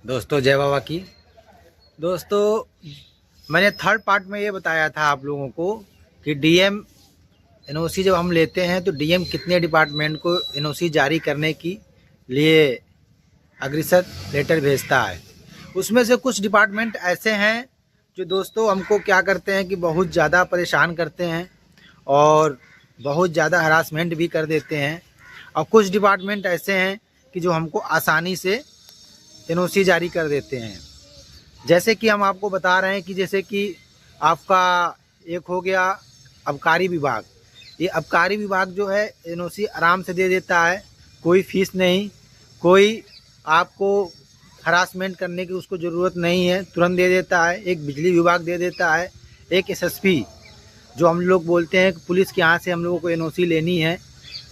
दोस्तों जय बाबा की। दोस्तों मैंने थर्ड पार्ट में ये बताया था आप लोगों को कि डीएम एनओसी जब हम लेते हैं तो डीएम कितने डिपार्टमेंट को एनओसी जारी करने की लिए अग्रसर लेटर भेजता है। उसमें से कुछ डिपार्टमेंट ऐसे हैं जो दोस्तों हमको क्या करते हैं कि बहुत ज़्यादा परेशान करते हैं और बहुत ज़्यादा हरासमेंट भी कर देते हैं, और कुछ डिपार्टमेंट ऐसे हैं कि जो हमको आसानी से एनओसी जारी कर देते हैं। जैसे कि हम आपको बता रहे हैं कि जैसे कि आपका एक हो गया आबकारी विभाग। ये आबकारी विभाग जो है एनओसी आराम से दे देता है, कोई फीस नहीं, कोई आपको हरासमेंट करने की उसको ज़रूरत नहीं है, तुरंत दे देता है। एक बिजली विभाग दे देता है। एक एसएसपी जो हम लोग बोलते हैं कि पुलिस के यहाँ से हम लोगों को एनओसी लेनी है,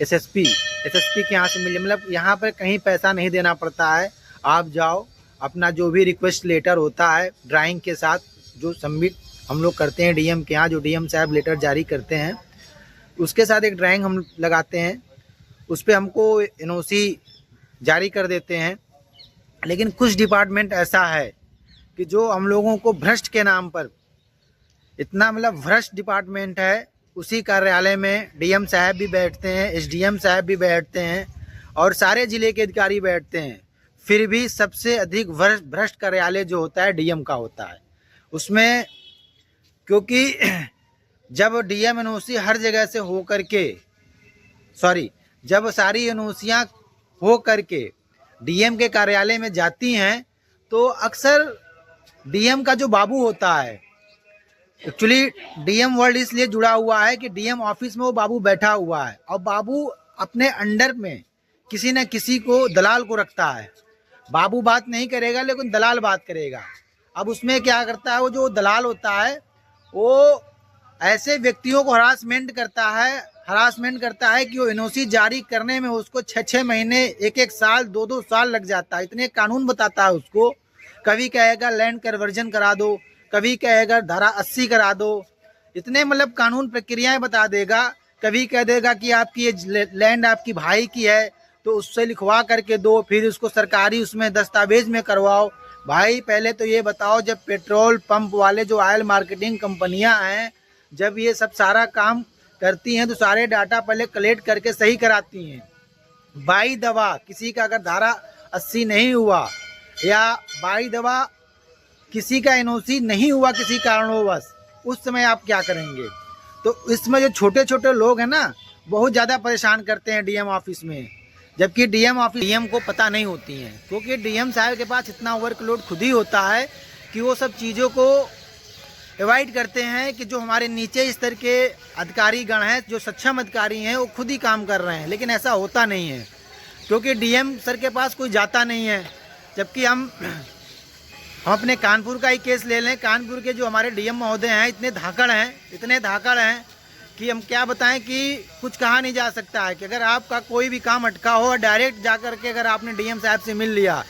एसएसपी के यहाँ से मिले, मतलब यहाँ पर कहीं पैसा नहीं देना पड़ता है। आप जाओ, अपना जो भी रिक्वेस्ट लेटर होता है ड्राइंग के साथ जो सबमिट हम लोग करते हैं डीएम के यहाँ, जो डीएम साहब लेटर जारी करते हैं उसके साथ एक ड्राइंग हम लगाते हैं, उस पर हमको एनओसी जारी कर देते हैं। लेकिन कुछ डिपार्टमेंट ऐसा है कि जो हम लोगों को भ्रष्ट के नाम पर इतना, मतलब भ्रष्ट डिपार्टमेंट है। उसी कार्यालय में डीएम साहब भी बैठते हैं, एसडीएम साहब भी बैठते हैं और सारे ज़िले के अधिकारी बैठते हैं, फिर भी सबसे अधिक भ्रष्ट कार्यालय जो होता है डीएम का होता है। उसमें क्योंकि जब डीएम एनओसी हर जगह से हो करके जब सारी एनओसियाँ हो करके डीएम के कार्यालय में जाती हैं तो अक्सर डीएम का जो बाबू होता है, एक्चुअली डीएम वर्ड इसलिए जुड़ा हुआ है कि डीएम ऑफिस में वो बाबू बैठा हुआ है और बाबू अपने अंडर में किसी न किसी को दलाल को रखता है। बाबू बात नहीं करेगा लेकिन दलाल बात करेगा। अब उसमें क्या करता है, वो जो दलाल होता है वो ऐसे व्यक्तियों को हरासमेंट करता है कि वो एनओसी जारी करने में उसको 6-6 महीने, 1-1 साल, 2-2 साल लग जाता है। इतने कानून बताता है उसको, कभी कहेगा लैंड कन्वर्जन करा दो, कभी कहेगा धारा 80 करा दो, इतने मतलब कानून प्रक्रियाएं बता देगा। कभी कह देगा कि आपकी ये लैंड आपकी भाई की है तो उससे लिखवा करके दो, फिर उसको सरकारी उसमें दस्तावेज में करवाओ। भाई पहले तो ये बताओ, जब पेट्रोल पंप वाले जो ऑयल मार्केटिंग कंपनियां हैं, जब ये सब सारा काम करती हैं तो सारे डाटा पहले कलेक्ट करके सही कराती हैं। बाई दवा किसी का अगर धारा 80 नहीं हुआ या बाई दवा किसी का एनओसी नहीं हुआ किसी कारणवश, उस समय आप क्या करेंगे? तो इसमें जो छोटे छोटे लोग हैं ना, बहुत ज़्यादा परेशान करते हैं डीएम ऑफिस में, जबकि डीएम को पता नहीं होती हैं, क्योंकि डीएम साहब के पास इतना वर्कलोड खुद ही होता है कि वो सब चीज़ों को अवॉइड करते हैं कि जो हमारे नीचे स्तर के अधिकारी गण हैं, जो सक्षम अधिकारी हैं, वो खुद ही काम कर रहे हैं। लेकिन ऐसा होता नहीं है क्योंकि डीएम सर के पास कोई जाता नहीं है। जबकि हम अपने कानपुर का ही केस ले लें, कानपुर के जो हमारे डीएम महोदय हैं इतने धाकड़ हैं कि हम क्या बताएं कि कुछ कहा नहीं जा सकता है। कि अगर आपका कोई भी काम अटका हो, डायरेक्ट जा कर के अगर आपने डीएम साहब से मिल लिया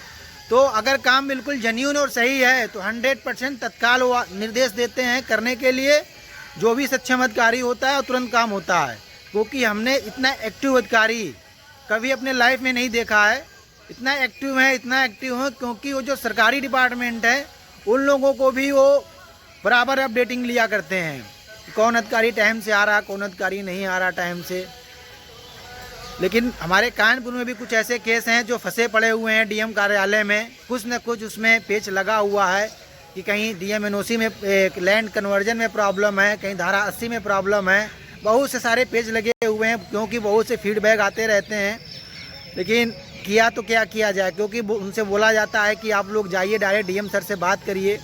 तो अगर काम बिल्कुल जेन्युइन और सही है तो 100% तत्काल वो निर्देश देते हैं करने के लिए। जो भी सक्षम अधिकारी होता है तुरंत काम होता है, क्योंकि हमने इतना एक्टिव अधिकारी कभी अपने लाइफ में नहीं देखा है। इतना एक्टिव है क्योंकि वो जो सरकारी डिपार्टमेंट है उन लोगों को भी वो बराबर अपडेटिंग लिया करते हैं, कौन अधिकारी टाइम से आ रहा, कौन अधिकारी नहीं आ रहा टाइम से। लेकिन हमारे कानपुर में भी कुछ ऐसे केस हैं जो फंसे पड़े हुए हैं डीएम कार्यालय में। कुछ न कुछ उसमें पेच लगा हुआ है कि कहीं डीएम एनओसी में लैंड कन्वर्जन में प्रॉब्लम है, कहीं धारा 80 में प्रॉब्लम है। बहुत से सारे पेज लगे हुए हैं क्योंकि बहुत से फीडबैक आते रहते हैं। लेकिन किया तो क्या किया जाए, क्योंकि उनसे बोला जाता है कि आप लोग जाइए डायरेक्ट डीएम सर से बात करिए,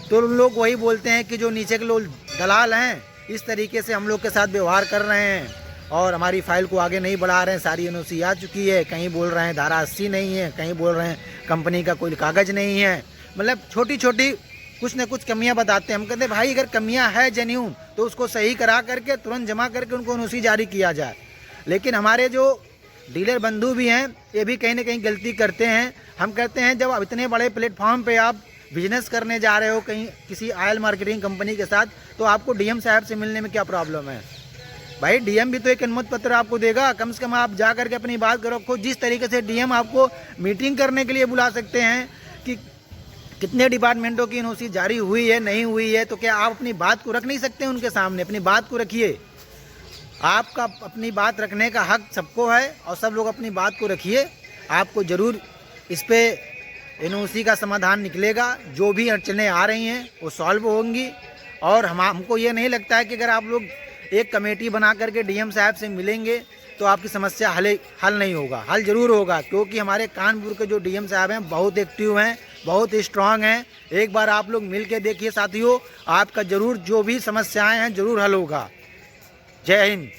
तो उन लोग वही बोलते हैं कि जो नीचे के लोग दलाल हैं इस तरीके से हम लोग के साथ व्यवहार कर रहे हैं और हमारी फाइल को आगे नहीं बढ़ा रहे हैं। सारी एनओसी आ चुकी है, कहीं बोल रहे हैं धारा 80 नहीं है, कहीं बोल रहे हैं कंपनी का कोई कागज़ नहीं है। मतलब छोटी छोटी कुछ न कुछ कमियां बताते हैं। हम कहते हैं भाई अगर कमियां है जेन्युइन तो उसको सही करा करके तुरंत जमा करके उनको एनओसी जारी किया जाए। लेकिन हमारे जो डीलर बंधु भी हैं ये भी कहीं ना कहीं गलती करते हैं। हम कहते हैं जब आप इतने बड़े प्लेटफॉर्म पे आप बिजनेस करने जा रहे हो कहीं किसी ऑयल मार्केटिंग कंपनी के साथ, तो आपको डीएम साहब से मिलने में क्या प्रॉब्लम है? भाई डीएम भी तो एक अनुमति पत्र आपको देगा, कम से कम आप जा करके अपनी बात करो। जिस तरीके से डीएम आपको मीटिंग करने के लिए बुला सकते हैं कि कितने डिपार्टमेंटों की एनओसी जारी हुई है, नहीं हुई है, तो क्या आप अपनी बात को रख नहीं सकते उनके सामने? अपनी बात को रखिए। आपका अपनी बात रखने का हक सबको है और सब लोग अपनी बात को रखिए। आपको ज़रूर इस पे एनओसी का समाधान निकलेगा। जो भी अड़चनें आ रही हैं वो सॉल्व होंगी। और हमको ये नहीं लगता है कि अगर आप लोग एक कमेटी बना करके डीएम साहब से मिलेंगे तो आपकी समस्या हल नहीं होगा। हल ज़रूर होगा, क्योंकि हमारे कानपुर के जो डीएम साहब हैं बहुत एक्टिव हैं, बहुत स्ट्रांग हैं। एक बार आप लोग मिल के देखिए साथियों, आपका ज़रूर जो भी समस्याएं हैं ज़रूर हल होगा। जय हिंद।